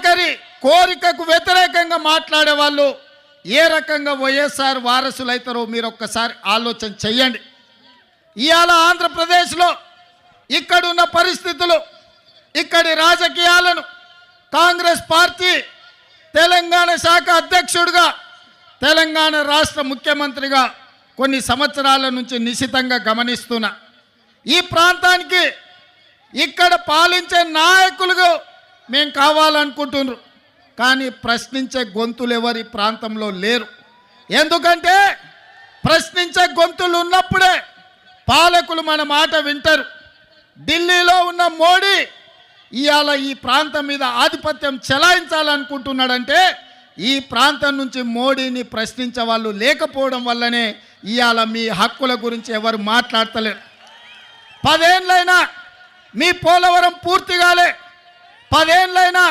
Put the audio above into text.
ఒకరి కోరికకు వ్యతిరేకంగా మాట్లాడే వాళ్ళు ఏ రకంగా వైఎస్ఆర్ వారసులైతారో మీరు ఒక్కసారి ఆలోచన చెయ్యండి. ఇవాళ ఆంధ్రప్రదేశ్లో ఇక్కడున్న పరిస్థితులు, ఇక్కడి రాజకీయాలను కాంగ్రెస్ పార్టీ తెలంగాణ శాఖ అధ్యక్షుడిగా, తెలంగాణ రాష్ట్ర ముఖ్యమంత్రిగా కొన్ని సంవత్సరాల నుంచి నిశితంగా గమనిస్తున్నా. ఈ ప్రాంతానికి ఇక్కడ పాలించే నాయకులుగా మేము కావాలనుకుంటున్నారు, కానీ ప్రశ్నించే గొంతులు ఎవరి ప్రాంతంలో లేరు. ఎందుకంటే ప్రశ్నించే గొంతులు ఉన్నప్పుడే పాలకులు మన మాట వింటారు. ఢిల్లీలో ఉన్న మోడీ ఇవాళ ఈ ప్రాంతం మీద ఆధిపత్యం చెలాయించాలనుకుంటున్నాడంటే ఈ ప్రాంతం నుంచి మోడీని ప్రశ్నించే వాళ్ళు లేకపోవడం వల్లనే ఇవాళ మీ హక్కుల గురించి ఎవరు మాట్లాడతలేరు. 10 ఏళ్ళైనా మీ పోలవరం పూర్తి కాలే, 10 ఏళ్ళైనా